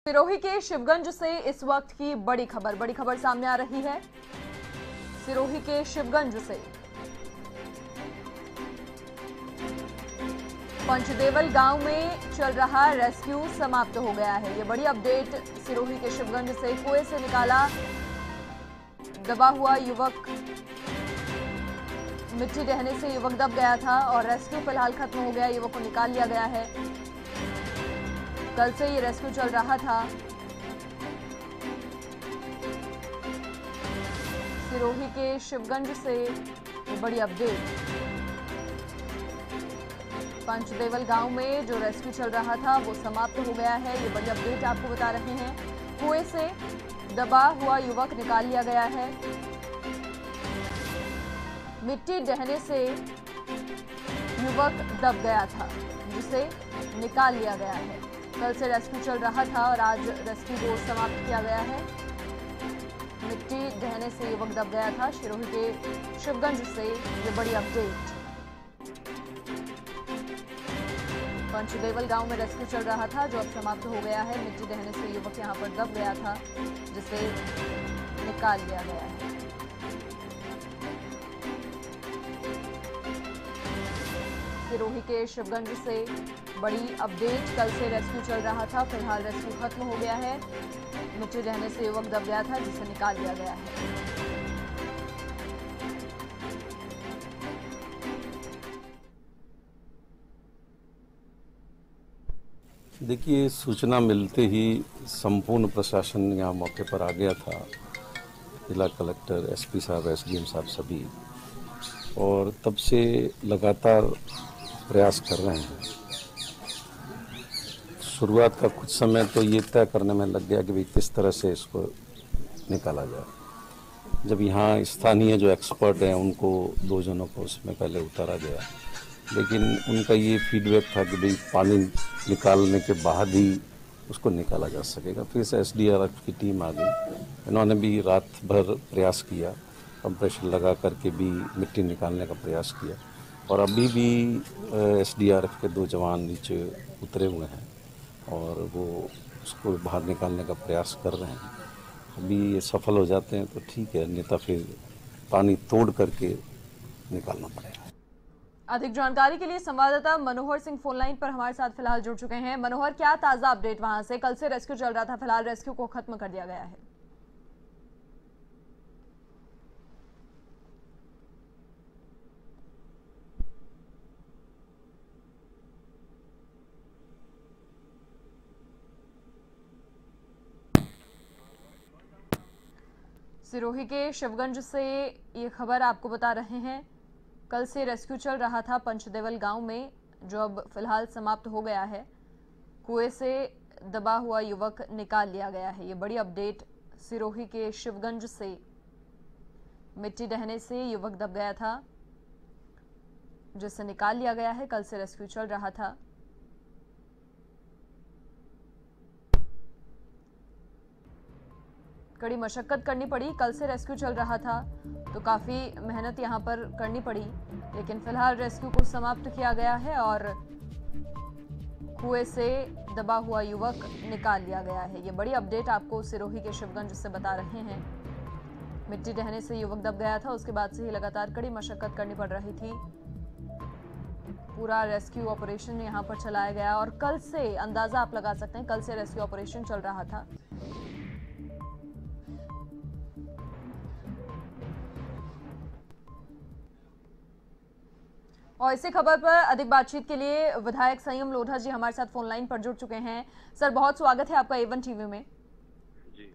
सिरोही के शिवगंज से इस वक्त की बड़ी खबर सामने आ रही है। सिरोही के शिवगंज से पंचदेवल गांव में चल रहा रेस्क्यू समाप्त हो गया है। ये बड़ी अपडेट सिरोही के शिवगंज से कुएं से निकाला दबा हुआ युवक, मिट्टी ढहने से युवक दब गया था और रेस्क्यू फिलहाल खत्म हो गया। युवक को निकाल लिया गया है। कल से ये रेस्क्यू चल रहा था। सिरोही के शिवगंज से ये बड़ी अपडेट। पंचदेवल गांव में जो रेस्क्यू चल रहा था वो समाप्त हो गया है। ये बड़ी अपडेट आपको बता रहे हैं। कुएं से दबा हुआ युवक निकाल लिया गया है। मिट्टी ढहने से युवक दब गया था, जिसे निकाल लिया गया है। कल से रेस्क्यू चल रहा था और आज रेस्क्यू को समाप्त किया गया है। मिट्टी ढहने से युवक दब गया था। सिरोही के शिवगंज से ये बड़ी अपडेट। पंचदेवल गांव में रेस्क्यू चल रहा था जो अब समाप्त हो गया है। मिट्टी ढहने से युवक यहां पर दब गया था, जिसे निकाल लिया गया है। सिरोही के शिवगंज से बड़ी अपडेट। कल से रेस्क्यू चल रहा था, फिलहाल रेस्क्यू खत्म हो गया है। मिट्टी रहने से युवक दब गया था, जिसे निकाल लिया गया है। देखिए, सूचना मिलते ही संपूर्ण प्रशासन यहाँ मौके पर आ गया था। जिला कलेक्टर, एसपी साहब, एसडीएम साहब सभी, और तब से लगातार प्रयास कर रहे हैं। शुरुआत का कुछ समय तो ये तय करने में लग गया कि भाई किस तरह से इसको निकाला जाए। जब यहाँ स्थानीय जो एक्सपर्ट हैं उनको 2 जनों को उसमें पहले उतारा गया, लेकिन उनका ये फीडबैक था कि भाई पानी निकालने के बाद ही उसको निकाला जा सकेगा। फिर से एसडीआरएफ की टीम आ गई। इन्होंने भी रात भर प्रयास किया, कंप्रेशर लगा करके भी मिट्टी निकालने का प्रयास किया, और अभी भी एसडीआरएफ के 2 जवान नीचे उतरे हुए हैं और वो उसको बाहर निकालने का प्रयास कर रहे हैं। अभी ये सफल हो जाते हैं तो ठीक है, अन्यथा फिर पानी तोड़ करके निकालना पड़ेगा। अधिक जानकारी के लिए संवाददाता मनोहर सिंह फोन लाइन पर हमारे साथ फिलहाल जुड़ चुके हैं। मनोहर, क्या ताजा अपडेट वहां से? कल से रेस्क्यू चल रहा था, फिलहाल रेस्क्यू को खत्म कर दिया गया है। सिरोही के शिवगंज से ये खबर आपको बता रहे हैं। कल से रेस्क्यू चल रहा था पंचदेवल गांव में, जो अब फिलहाल समाप्त हो गया है। कुएं से दबा हुआ युवक निकाल लिया गया है। ये बड़ी अपडेट सिरोही के शिवगंज से। मिट्टी ढहने से युवक दब गया था, जिसे निकाल लिया गया है। कल से रेस्क्यू चल रहा था। कड़ी मशक्कत करनी पड़ी। कल से रेस्क्यू चल रहा था तो काफी मेहनत यहां पर करनी पड़ी, लेकिन फिलहाल रेस्क्यू को समाप्त किया गया है और कुएं से दबा हुआ युवक निकाल लिया गया है। ये बड़ी अपडेट आपको सिरोही के शिवगंज से बता रहे हैं। मिट्टी ढहने से युवक दब गया था, उसके बाद से ही लगातार कड़ी मशक्कत करनी पड़ रही थी। पूरा रेस्क्यू ऑपरेशन यहां पर चलाया गया और कल से अंदाजा आप लगा सकते हैं, कल से रेस्क्यू ऑपरेशन चल रहा था। और इसी खबर पर अधिक बातचीत के लिए विधायक संयम लोढ़ा जी हमारे साथ फोन लाइन पर जुड़ चुके हैं। सर, बहुत स्वागत है आपका A1 टीवी में। जी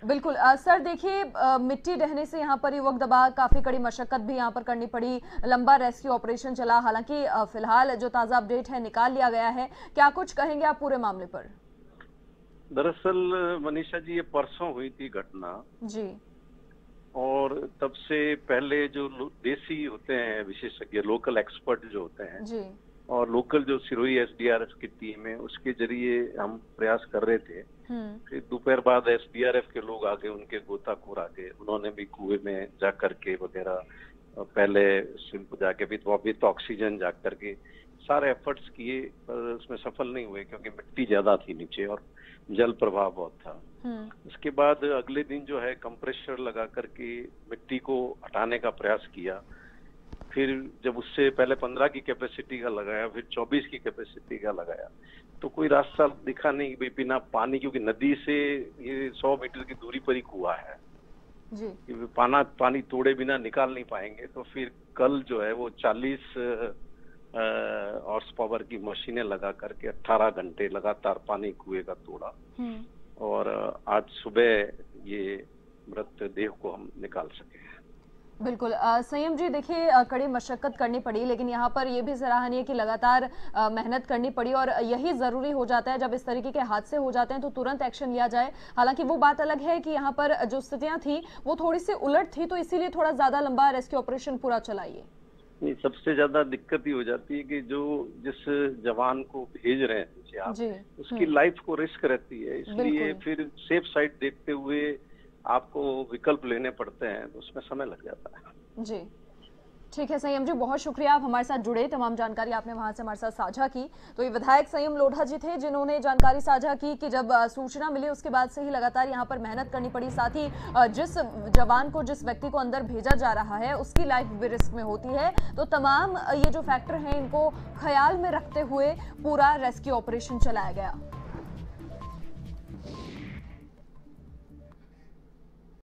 बिल्कुल। सर देखिए, मिट्टी ढहने से यहाँ पर युवक दबा, काफी कड़ी मशक्कत भी यहाँ पर करनी पड़ी, लंबा रेस्क्यू ऑपरेशन चला। हालांकि फिलहाल जो ताजा अपडेट है, निकाल लिया गया है। क्या कुछ कहेंगे आप पूरे मामले पर? दरअसल मनीषा जी, ये परसों हुई थी घटना जी। और तब से पहले जो देसी होते हैं विशेषज्ञ, लोकल एक्सपर्ट जो होते हैं जी। और लोकल जो सिरोही एसडीआरएफ की टीम है, उसके जरिए हम प्रयास कर रहे थे। फिर दोपहर बाद एसडीआरएफ के लोग आगे, उनके गोताखोर आगे, उन्होंने भी कुएं में जा करके वगैरह, पहले सिंप जाके भी तो अभी तो ऑक्सीजन जा करके सारे एफर्ट्स किए पर उसमें सफल नहीं हुए क्योंकि मिट्टी ज्यादा थी नीचे और जल प्रवाह बहुत था। उसके बाद अगले दिन जो है कंप्रेसर लगा करके मिट्टी को हटाने का प्रयास किया। फिर जब उससे पहले 15 की कैपेसिटी का लगाया, फिर 24 की कैपेसिटी का लगाया, तो कोई रास्ता दिखा नहीं भाई बिना पानी, क्योंकि नदी से ये 100 मीटर की दूरी पर ही कुआं है जी। पानी तोड़े बिना निकाल नहीं पाएंगे। तो फिर कल जो है वो 40 हॉर्स पावर की मशीनें लगा करके 18 घंटे लगातार पानी कुएं का तोड़ा और आज सुबह ये मृतदेह को हम निकाल सके। बिल्कुल संयम जी, देखिए कड़ी मशक्कत करनी पड़ी, लेकिन यहाँ पर यह भी सराहनीय कि लगातार मेहनत करनी पड़ी और यही ज़रूरी हो जाता है। जब इस तरीके के हादसे हो जाते हैं तो तुरंत एक्शन लिया जाए। हालांकि वो बात अलग है कि यहाँ पर जो स्थितियां थी वो थोड़ी सी उलट थी, तो इसीलिए थोड़ा ज़्यादा लंबा रेस्क्यू ऑपरेशन पूरा चलाइए। नहीं, सबसे ज्यादा दिक्कत ही हो जाती है कि जो जिस जवान को भेज रहे हैं नीचे आप, उसकी लाइफ को रिस्क रहती है, इसलिए फिर सेफ साइड देखते हुए आपको विकल्प लेने पड़ते हैं, तो उसमें समय लग जाता है। जी ठीक है संयम जी, बहुत शुक्रिया आप हमारे साथ जुड़े, तमाम जानकारी आपने वहां से हमारे साथ साझा की। तो ये विधायक संयम लोढ़ा जी थे जिन्होंने जानकारी साझा की कि जब सूचना मिली उसके बाद से ही लगातार यहाँ पर मेहनत करनी पड़ी। साथ ही जिस जवान को, जिस व्यक्ति को अंदर भेजा जा रहा है उसकी लाइफ भी रिस्क में होती है। तो तमाम ये जो फैक्टर हैं इनको ख्याल में रखते हुए पूरा रेस्क्यू ऑपरेशन चलाया गया।